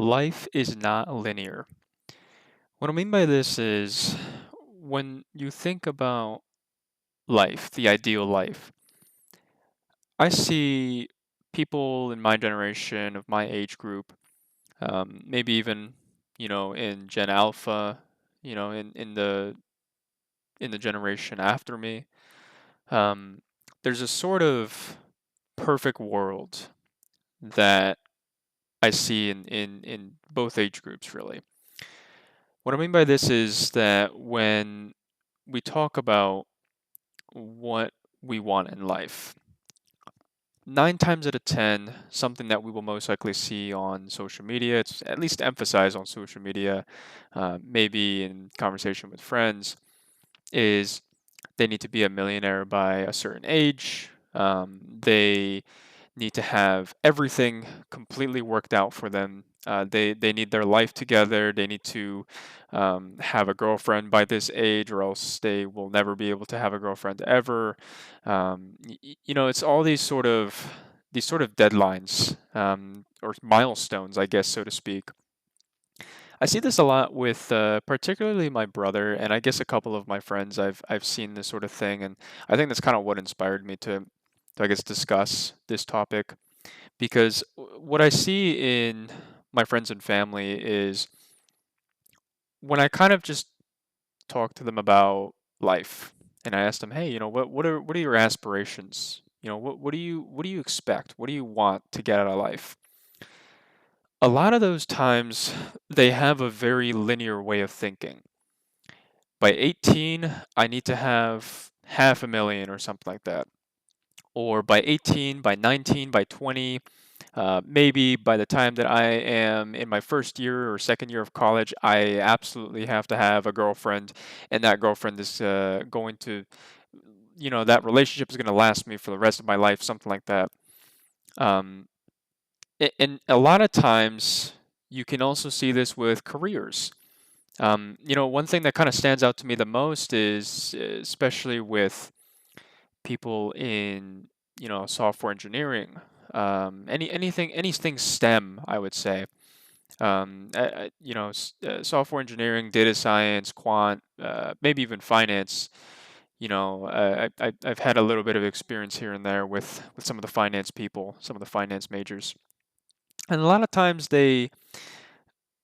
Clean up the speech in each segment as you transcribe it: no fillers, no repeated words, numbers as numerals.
Life is not linear. What I mean by this is when you think about life, the ideal life, I see people in my generation, of my age group, maybe even, in Gen Alpha, in the generation after me. Um, there's a sort of perfect world that I see in both age groups, really. What I mean by this is that when we talk about what we want in life, 9 times out of 10, something that we will most likely see on social media, it's at least emphasized on social media, maybe in conversation with friends, is they need to be a millionaire by a certain age. They need to have everything completely worked out for them. They need their life together. They need to have a girlfriend by this age, or else they will never be able to have a girlfriend ever. It's all these sort of deadlines, or milestones, I guess, so to speak. I see this a lot with particularly my brother, and I guess a couple of my friends. I've seen this sort of thing, and I think that's kind of what inspired me to I guess discuss this topic, because what I see in my friends and family is when I kind of just talk to them about life, and I ask them, hey, what are your aspirations? What do you expect? What do you want to get out of life? A lot of those times they have a very linear way of thinking. By 18, I need to have half a million or something like that. Or by 18, by 19, by 20, maybe by the time that I am in my first year or second year of college, I absolutely have to have a girlfriend, and that girlfriend is going to, that relationship is going to last me for the rest of my life, something like that. Um, and a lot of times, you can also see this with careers. One thing that kind of stands out to me the most is, especially with people in, software engineering, anything STEM, I would say. Software engineering, data science, quant, maybe even finance. I've had a little bit of experience here and there with some of the finance people, some of the finance majors, and a lot of times they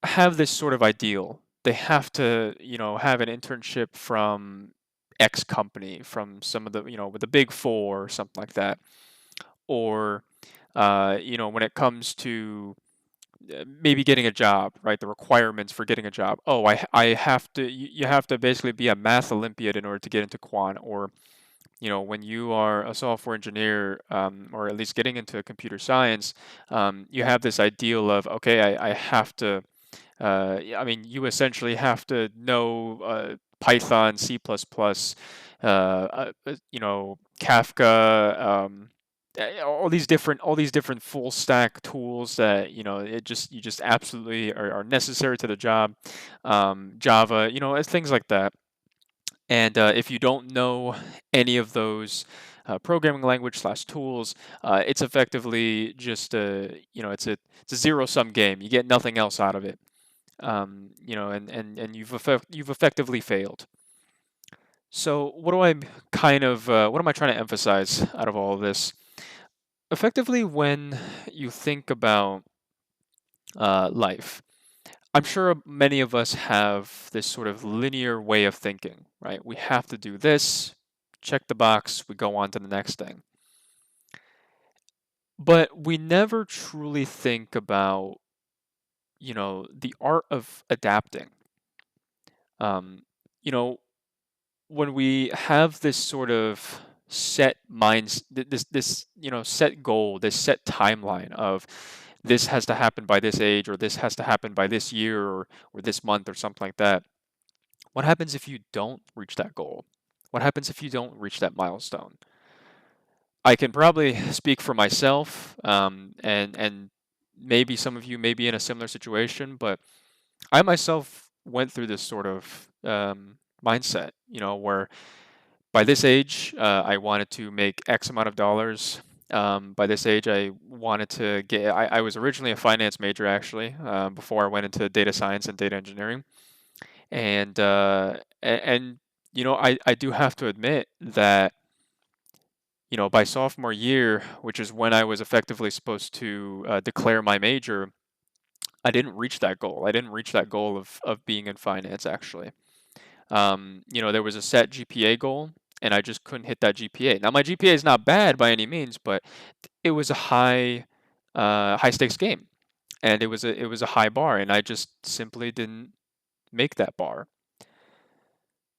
have this sort of ideal. They have to, have an internship from X company, from some of the, with the big four or something like that. Or, when it comes to maybe getting a job, right? The requirements for getting a job. Oh, I have to, you have to basically be a math Olympiad in order to get into quant. Or, when you are a software engineer, or at least getting into computer science, you have this ideal of, okay, I have to, I mean, you essentially have to know Python, C++, Kafka, all these different full stack tools that you just absolutely are necessary to the job. Java, things like that. And if you don't know any of those programming language slash tools, it's effectively just it's a zero sum game. You get nothing else out of it. And you've effectively failed. So what am I trying to emphasize out of all of this? Effectively, when you think about life, I'm sure many of us have this sort of linear way of thinking, right? We have to do this, check the box, we go on to the next thing. But we never truly think about, the art of adapting. Um, you know, when we have this sort of set minds, this set goal, this set timeline of this has to happen by this age, or this has to happen by this year, or this month, or something like that. What happens if you don't reach that goal? What happens if you don't reach that milestone? I can probably speak for myself, and maybe some of you may be in a similar situation, but I myself went through this sort of mindset, where by this age, I wanted to make X amount of dollars. By this age, I wanted to get. I was originally a finance major actually, before I went into data science and data engineering, and I do have to admit that by sophomore year, which is when I was effectively supposed to declare my major, I didn't reach that goal. I didn't reach that goal of being in finance actually. There was a set GPA goal, and I just couldn't hit that GPA. Now my GPA is not bad by any means, but it was a high stakes game, and it was a high bar, and I just simply didn't make that bar.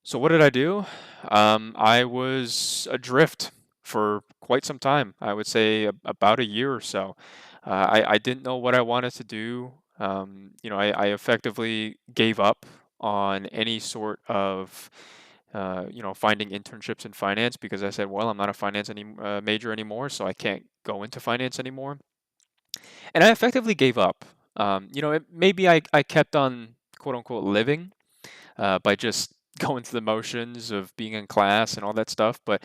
So what did I do? I was adrift for quite some time. I would say about a year or so. I didn't know what I wanted to do. I effectively gave up on any sort of finding internships in finance because I said, well, I'm not a major anymore, so I can't go into finance anymore. And I effectively gave up. Maybe I kept on quote unquote living by just going through the motions of being in class and all that stuff. But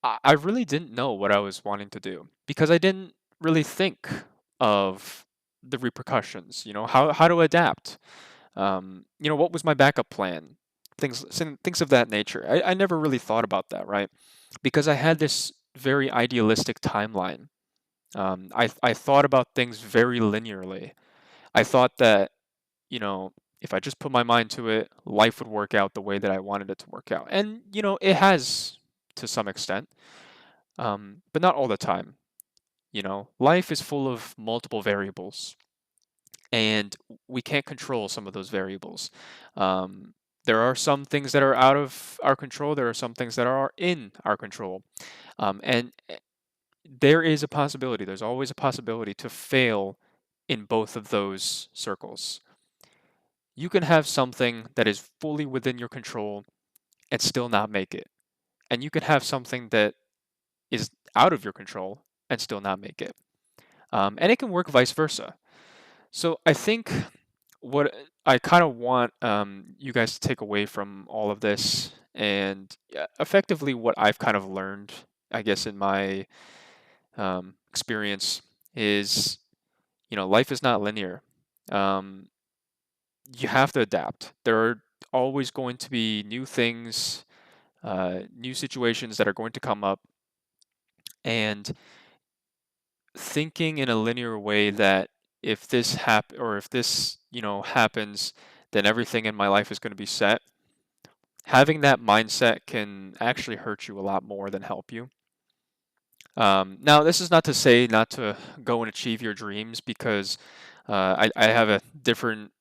I really didn't know what I was wanting to do because I didn't really think of the repercussions, how to adapt. What was my backup plan? Things of that nature. I never really thought about that, right? Because I had this very idealistic timeline. I thought about things very linearly. I thought that if I just put my mind to it, life would work out the way that I wanted it to work out. And, it has to some extent, but not all the time. Life is full of multiple variables, and we can't control some of those variables. There are some things that are out of our control, there are some things that are in our control. And there is a possibility, there's always a possibility to fail in both of those circles. You can have something that is fully within your control and still not make it. And you can have something that is out of your control and still not make it. And it can work vice versa. So I think what I kind of want you guys to take away from all of this, and effectively what I've kind of learned, I guess, in my experience, is life is not linear. Um, you have to adapt. There are always going to be new things, new situations that are going to come up, and thinking in a linear way that if this or if this happens, then everything in my life is going to be set. Having that mindset can actually hurt you a lot more than help you. Now, this is not to say not to go and achieve your dreams, because I have a different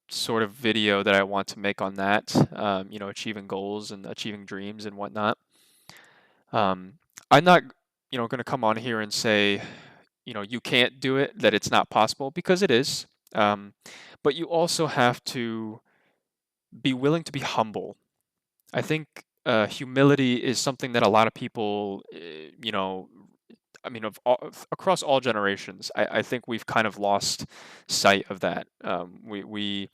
sort of video that I want to make on that, achieving goals and achieving dreams and whatnot. Um, I'm not, going to come on here and say, you can't do it, that it's not possible, because it is. But you also have to be willing to be humble. I think humility is something that a lot of people, I mean, across all generations, I think we've kind of lost sight of that. We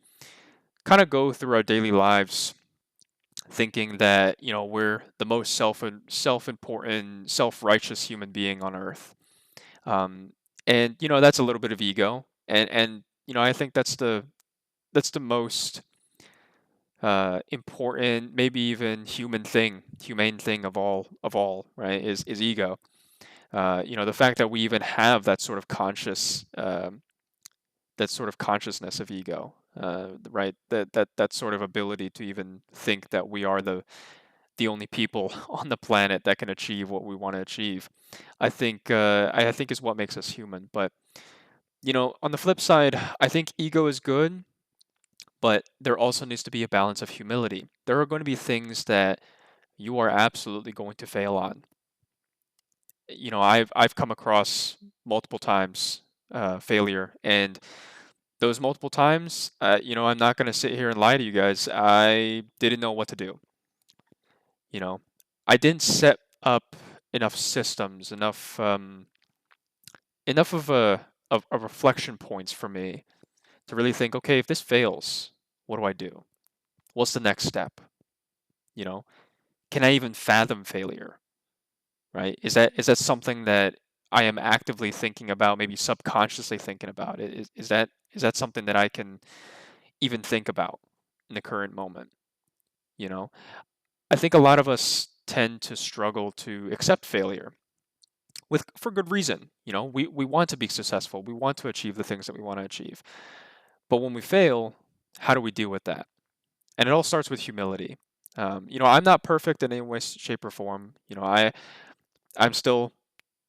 kind of go through our daily lives thinking that we're the most self-important, self-righteous human being on earth, um, and that's a little bit of ego, and I think that's the most important, maybe even humane thing of all, right? Is ego. The fact that we even have that sort of consciousness of ego, right? That sort of ability to even think that we are the only people on the planet that can achieve what we want to achieve. I think is what makes us human. But on the flip side, I think ego is good, but there also needs to be a balance of humility. There are going to be things that you are absolutely going to fail on. I've come across multiple times failure, and those multiple times, I'm not going to sit here and lie to you guys. I didn't know what to do. You know, I didn't set up enough systems, enough of reflection points for me to really think, okay, if this fails, what do I do? What's the next step? You know, can I even fathom failure? Right? Is that something that I am actively thinking about, maybe subconsciously thinking about it. Is that something that I can even think about in the current moment? You know, I think a lot of us tend to struggle to accept failure with for good reason. We want to be successful. We want to achieve the things that we want to achieve. But when we fail, how do we deal with that? And it all starts with humility. I'm not perfect in any way, shape, or form. I'm still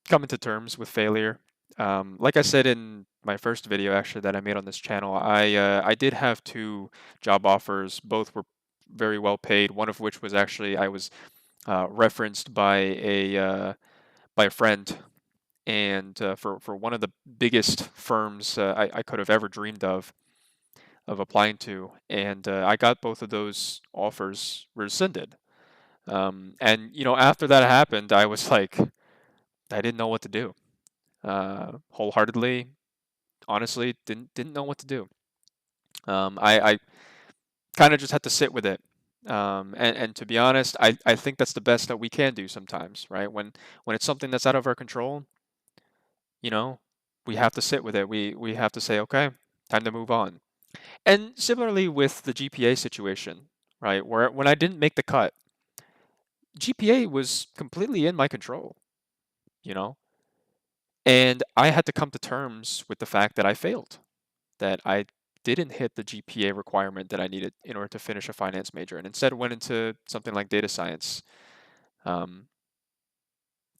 coming to terms with failure. Like I said in my first video, actually, that I made on this channel, I did have two job offers. Both were very well paid. One of which was actually I was referenced by a friend, and for one of the biggest firms I could have ever dreamed of applying to, and I got both of those offers rescinded. And after that happened, I was like, I didn't know what to do. Wholeheartedly, honestly, didn't know what to do. I kind of just had to sit with it. And to be honest, I think that's the best that we can do sometimes, right? When it's something that's out of our control, you know, we have to sit with it. We have to say, okay, time to move on. And similarly with the GPA situation, right? Where when I didn't make the cut, GPA was completely in my control, you know? And I had to come to terms with the fact that I failed, that I didn't hit the GPA requirement that I needed in order to finish a finance major, and instead went into something like data science. Um,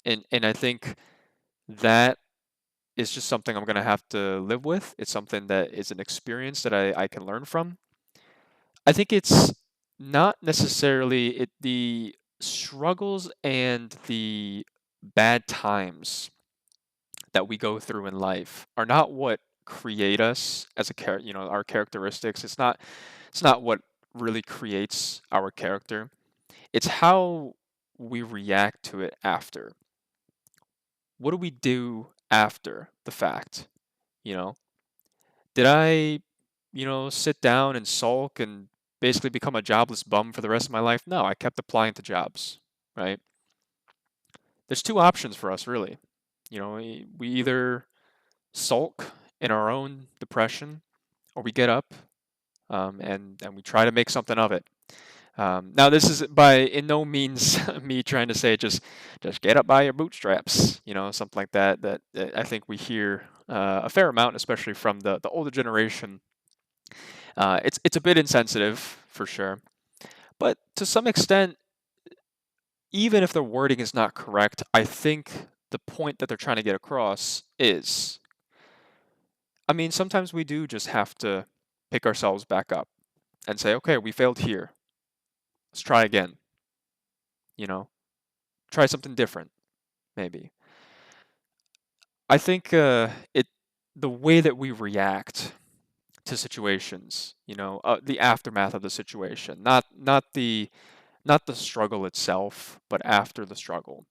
and I think that is just something I'm going to have to live with. It's something that is an experience that I can learn from. I think it's not necessarily the struggles and the bad times that we go through in life are not what create us as a our characteristics. It's not what really creates our character. It's how we react to it after. What do we do after the fact? You know, did I, sit down and sulk and basically become a jobless bum for the rest of my life? No, I kept applying to jobs, right? There's two options for us, really. We either sulk in our own depression, or we get up, and we try to make something of it. Now, this is by in no means me trying to say just get up by your bootstraps, something like that. That I think we hear a fair amount, especially from the older generation. It's a bit insensitive for sure, but to some extent, even if the wording is not correct, I think the point that they're trying to get across is. I mean, sometimes we do just have to pick ourselves back up and say, okay, we failed here. Let's try again. You know, try something different, maybe. I think the way that we react to situations, the aftermath of the situation, not the struggle itself, but after the struggle.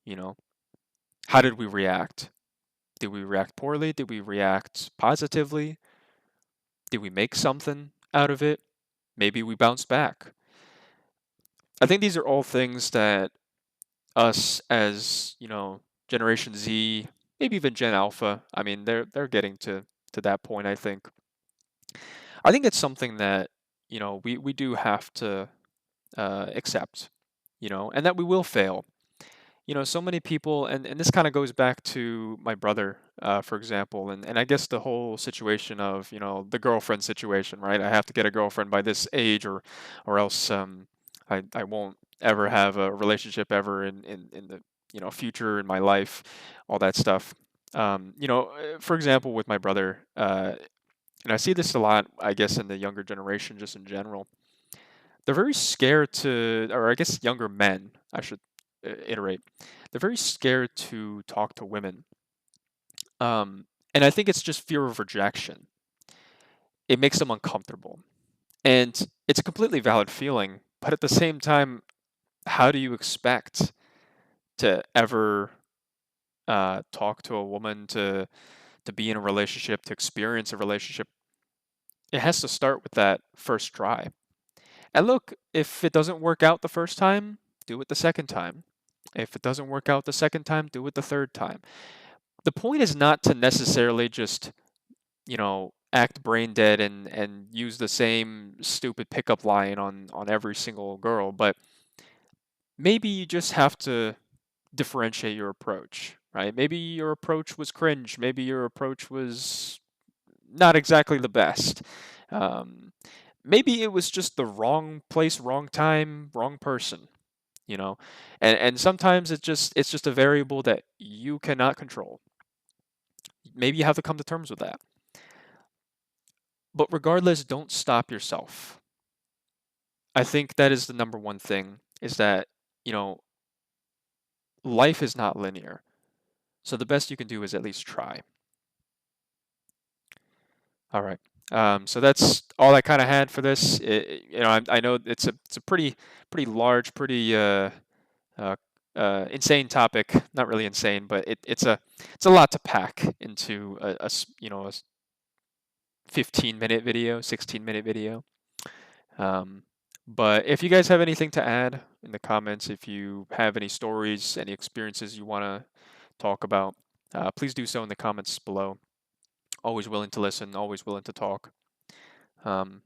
You know, how did we react? Did we react poorly? Did we react positively? Did we make something out of it? Maybe we bounced back. I think these are all things that us as, Generation Z, maybe even Gen Alpha, I mean, they're getting to that point, I think. I think it's something that, we do have to accept, and that we will fail. So many people, and this kind of goes back to my brother, for example, and I guess the whole situation of, the girlfriend situation, right? I have to get a girlfriend by this age, or else I won't ever have a relationship ever in the future in my life, all that stuff. For example, with my brother, and I see this a lot, I guess, in the younger generation, just in general. They're very scared to, or I guess younger men, I should iterate. They're very scared to talk to women. And I think it's just fear of rejection. It makes them uncomfortable. And it's a completely valid feeling, but at the same time, how do you expect to ever talk to a woman, to be in a relationship, to experience a relationship? It has to start with that first try. And look, if it doesn't work out the first time, do it the second time. If it doesn't work out the second time, do it the third time. the point is not to necessarily just, act brain dead and use the same stupid pickup line on every single girl, but maybe you just have to differentiate your approach, right? Maybe your approach was cringe. Maybe your approach was not exactly the best. Um, Maybe it was just the wrong place, wrong time, wrong person, you know. And sometimes it's just a variable that you cannot control. Maybe you have to come to terms with that. But regardless, don't stop yourself. I think that is the number one thing is that, you know, life is not linear. So the best you can do is at least try. All right. So that's all I kind of had for this. I know it's a pretty large, pretty uh, insane topic. Not really insane, but it's a lot to pack into a 15-minute video, 16-minute video. Um, but if you guys have anything to add in the comments, if you have any stories, any experiences you want to talk about, please do so in the comments below. Always willing to listen, always willing to talk. Um,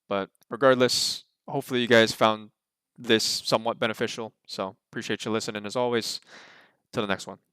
but regardless, hopefully you guys found this somewhat beneficial. So appreciate you listening as always. Till the next one.